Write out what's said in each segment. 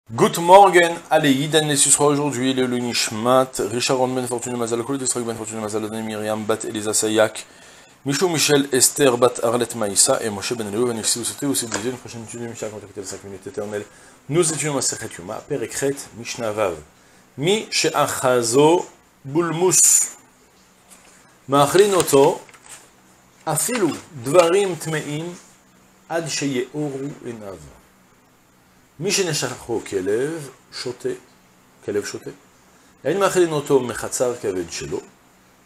Good morning, allez, Idan ce sera aujourd'hui le Nishmat, Richard Ron Ben Fortune Mazal, Kol Desrak Ben Fortune Mazal, Adani Myriam Bat Elisa Sayak, Michou Michel Esther Bat Arlet Maïssa et Moshe Ben Léo, si vous souhaitez aussi vous une prochaine étude de Mishnah, contactez les 5 minutes éternelles. Nous étudions ma Sechet Yuma, Perekret, Mishnah Vav, Mi She'achazo Bulmus, Ma'achrin Oto, Afilu Dvarim Tmeim, Ad Sheyeoru Enav. מי שנשכחו כלב שותה, כלב שותה. אין מאכילין אותו מחצר כבד שלו,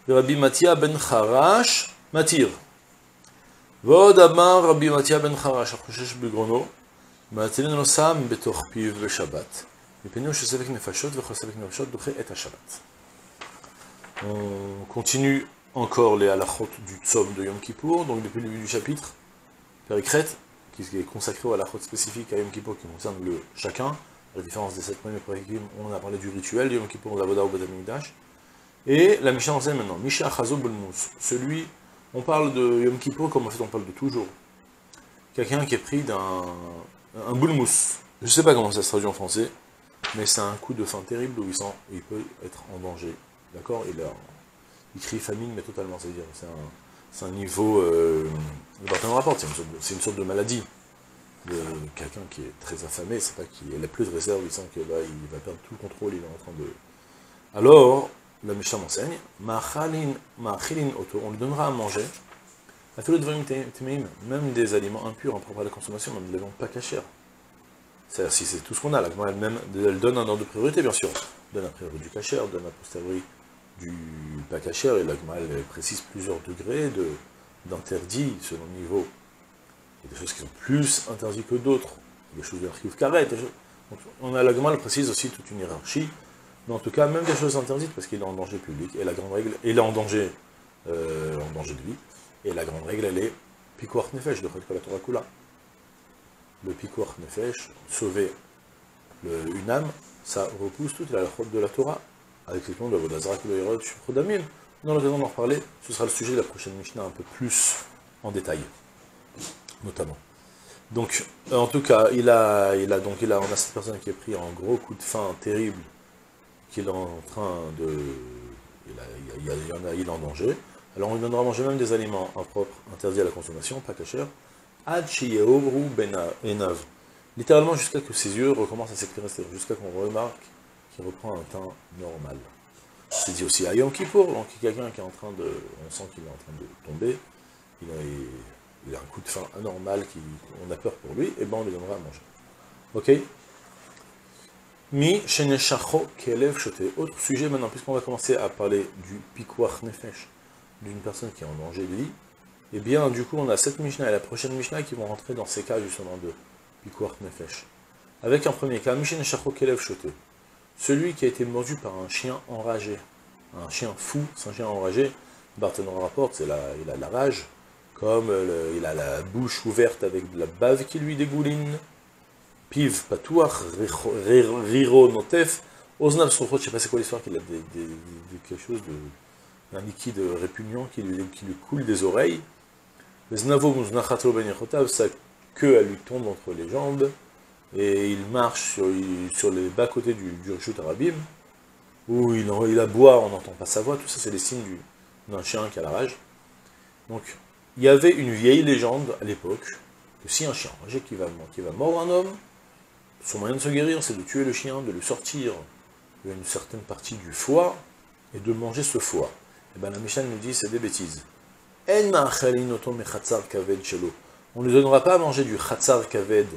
ורבי מתיה בן חרש מתיר. ועוד אמר רבי מתיה בן חרש, החושש בגרונו, מעצילין לו שם בתוך פיו בשבת, מפני שספק נפשות וכל ספק נפשות דוחה את השבת. On continue encore les halachot du tzom de Yom Kippour, donc depuis le début du chapitre, Perikret, qui est consacré à la halachot spécifique à Yom Kippour qui concerne le chacun, à la différence des 7 premiers prérequis, on a parlé du rituel de Yom Kippour, la Voda ou Beth Amikdash, et la Mishnah enseigne maintenant, Misha Achazo Bulmus, celui, on parle de Yom Kippour comme en fait on parle de toujours, quelqu'un qui est pris d'un bulmus, je ne sais pas comment ça se traduit en français, mais c'est un coup de faim terrible où il peut être en danger, d'accord, il crie famine mais totalement, c'est-à-dire c'est un niveau, le Barthénon rapporte, c'est une sorte de maladie de quelqu'un qui est très affamé, c'est pas qu'il n'a plus de réserve, il sent que là il va perdre tout le contrôle, il est en train de... Alors, la Mishnah m'enseigne, Ma'achilin Oto, on lui donnera à manger, même des aliments impurs, impropres à la consommation, même des aliments pas cachers. C'est-à-dire si c'est tout ce qu'on a, la Gemara elle-même, elle donne un ordre de priorité bien sûr, donne a priori du cacher, donne a posteriori du pas cachère, et la Gemara elle précise plusieurs degrés d'interdit selon le niveau. Il y a des choses qui sont plus interdites que d'autres, des choses de l'archive carré, on a la Gemara elle précise aussi toute une hiérarchie, mais en tout cas même des choses interdites parce qu'il est en danger public, et la grande règle, il est en danger de vie, et la grande règle elle est Pikuach Nefesh de Chol Torah Kula. Le Pikuach Nefesh, sauver une âme, ça repousse toute la halachot de la Torah, avec l'exemple de la Vodazara qui doit y avoir sur Chodamim. Dans l'occasion d'en reparler, ce sera le sujet de la prochaine Mishnah un peu plus en détail, notamment. Donc, en tout cas, on a cette personne qui est pris en gros coup de faim terrible, qu'il est en train de... Il est en danger. Alors on lui donnera à manger même des aliments impropres, interdits à la consommation, pas cachers, Ad sheyeoru enav. Littéralement jusqu'à que ses yeux recommencent à s'éclairer, c'est-à-dire jusqu'à qu'on remarque qu'il reprend un teint normal. C'est dit aussi à Yom Kippour, donc quelqu'un qui est en train de... On sent qu'il est en train de tomber, il a un coup de faim anormal, on a peur pour lui, et ben on lui donnera à manger. Ok? Mi sheneshacho kelev shote. Autre sujet maintenant, puisqu'on va commencer à parler du pikuach nefesh, d'une personne qui est en danger de vie, et bien du coup on a cette Mishnah et la prochaine Mishnah qui vont rentrer dans ces cas justement de pikuach nefesh. Avec un premier cas, mi sheneshacho kelev shote. Celui qui a été mordu par un chien enragé, un chien fou, c'est un chien enragé, Barthénon rapporte, il a la rage, comme il a la bouche ouverte avec de la bave qui lui dégouline, piv patouach, riro notef, oznav son je ne sais pas c'est quoi l'histoire, qu'il a quelque chose d'un liquide répugnant qui lui coule des oreilles, znavo muznachato ben yechotav, sa queue elle lui tombe entre les jambes, et il marche sur les bas-côtés du Rishut Arabim, où il aboie, on n'entend pas sa voix, tout ça c'est les signes d'un chien qui a la rage. Donc, il y avait une vieille légende à l'époque, que si un chien enragé qui va mordre un homme, son moyen de se guérir, c'est de tuer le chien, de lui sortir une certaine partie du foie, et de manger ce foie. Et bien la Mishnah nous dit, c'est des bêtises. On ne lui donnera pas à manger du chatzar kaved.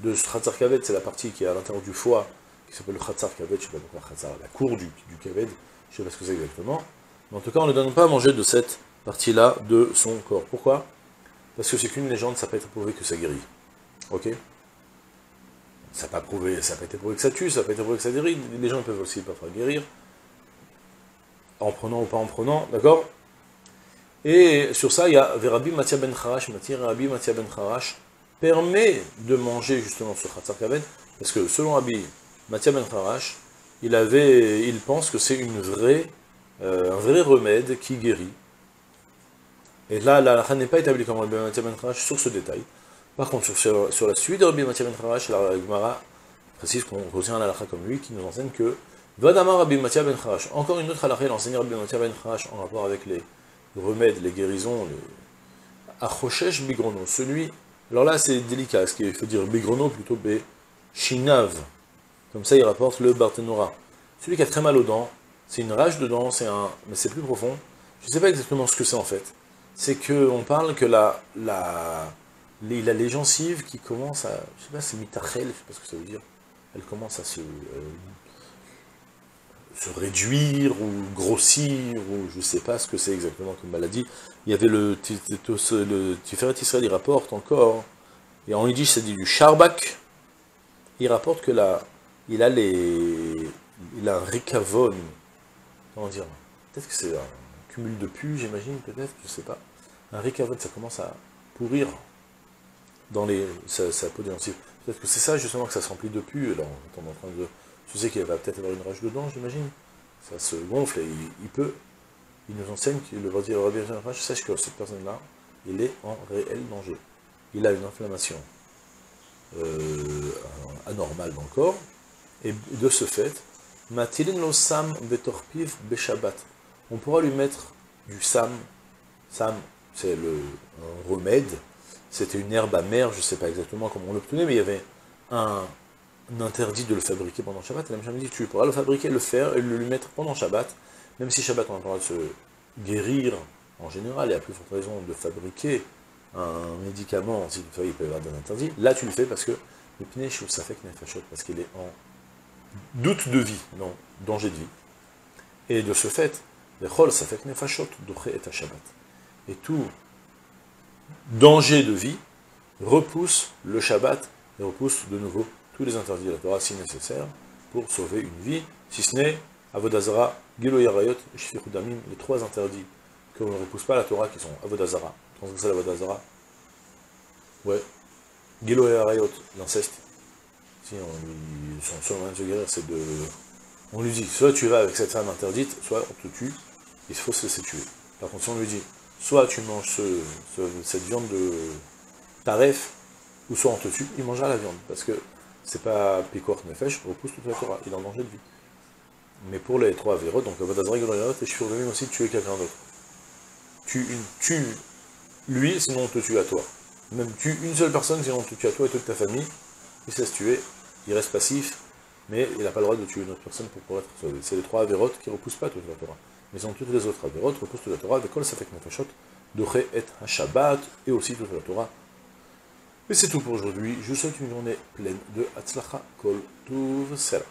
De ce Khatsar Kaved, c'est la partie qui est à l'intérieur du foie, qui s'appelle le Khatsar Kaved, je ne sais pas pourquoi Khatsar, la cour du Kaved, je ne sais pas ce que c'est exactement. Mais en tout cas, on ne donne pas à manger de cette partie-là de son corps. Pourquoi? Parce que c'est qu'une légende, ça n'a pas été prouvé que ça guérit. Ok? Ça n'a pas été prouvé que ça tue, ça n'a pas été prouvé que ça guérit. Les gens peuvent aussi parfois guérir, en prenant ou pas en prenant, d'accord? Et sur ça, il y a Rabbi Matya ben Kharash, Rabbi Matya ben Kharash, permet de manger justement ce Khatsar Kaved, parce que selon Rabbi Matya ben Kharash, il pense que c'est un vrai remède qui guérit. Et là, la halakha n'est pas établie comme Rabbi Matya ben Kharash sur ce détail. Par contre, sur la suite de Rabbi Matya ben Kharash, la Gemara précise qu'on retient un halakha comme lui qui nous enseigne que Vadamar Rabbi Matia ben Charash. Encore une autre halakha, il enseigne Rabbi Matia ben Charash en rapport avec les remèdes, les guérisons, les Achoshesh Bigrono. Celui, alors là c'est délicat, ce qu'il faut dire Bigrono plutôt Shinav. Comme ça il rapporte le Barthénora. Celui qui a très mal aux dents, c'est une rage de dents, mais c'est plus profond. Je ne sais pas exactement ce que c'est en fait. C'est qu'on parle que il a les gencives qui commencent à, je sais pas, c'est mitachel, je sais pas ce que ça veut dire. Elles commencent à se réduire ou grossir, ou je ne sais pas ce que c'est exactement comme maladie. Il y avait le Tiferet Israël, il rapporte encore, et en yiddish ça dit du charbak, il rapporte que là, il a un ricavone, comment dire, peut-être que c'est un cumul de pus, j'imagine, peut-être, je sais pas. Un ricavone, ça commence à pourrir dans sa peau des gencives. Peut-être que c'est ça justement que ça se remplit de pus, alors on est en train de. Je sais qu'il va peut-être avoir une rage dedans, j'imagine. Ça se gonfle et il nous enseigne qu'il va dire Rabbi Rach, sache que cette personne-là, il est en réel danger. Il a une inflammation anormale dans le corps, et de ce fait, Matilin lo sam betorpiv beshabbat. On pourra lui mettre du sam. Sam, c'est un remède. C'était une herbe amère, je ne sais pas exactement comment on l'obtenait, mais il y avait un interdit de le fabriquer pendant Shabbat. Et la Mishnah me dit, tu pourras le fabriquer, le faire et le lui mettre pendant Shabbat, même si Shabbat on a le droit de se guérir en général, et à plus forte raison de fabriquer un médicament, si toutefois il peut y avoir des interdits, là tu le fais parce que le pnei ça fait nefashot, parce qu'il est en doute de vie, non, danger de vie. Et de ce fait, le chol ça fait nefashot, doché et Shabbat. Et tout danger de vie repousse le Shabbat et repousse de nouveau tous les interdits de la Torah si nécessaire pour sauver une vie, si ce n'est Avodazara, Gilo Yarayot et Shfichut Damim, les trois interdits que l'on ne repousse pas à la Torah qui sont Avodazara, transgresser l'Avodazara, ouais, Gilo Yarayot, l'inceste, si son seul moyen de se guérir c'est de. On lui dit, soit tu vas avec cette femme interdite, soit on te tue, il faut se laisser tuer. Par contre, si on lui dit, soit tu manges cette viande de taref, ou soit on te tue, il mangera la viande, parce que c'est pas Pikoch Nefesh, repousse toute la Torah, il est en danger de vie. Mais pour les trois avérotes, donc Avodazara, Gilo Yarayot, et Shfichut Damim aussi, tuer quelqu'un d'autre. Tue lui, sinon on te tue à toi. Même tue une seule personne, sinon on te tue à toi et toute ta famille, il se laisse tuer, il reste passif, mais il n'a pas le droit de tuer une autre personne pour pouvoir être sauvé. C'est les trois avérotes qui ne repoussent pas toute la Torah. Mais sinon toutes les autres avérotes repoussent toute la Torah, avec Kol Safek Nefashot, Doché et Shabbat, et aussi toute la Torah. Et c'est tout pour aujourd'hui. Je vous souhaite une journée pleine de Hatzlacha Kol Tuv Sela.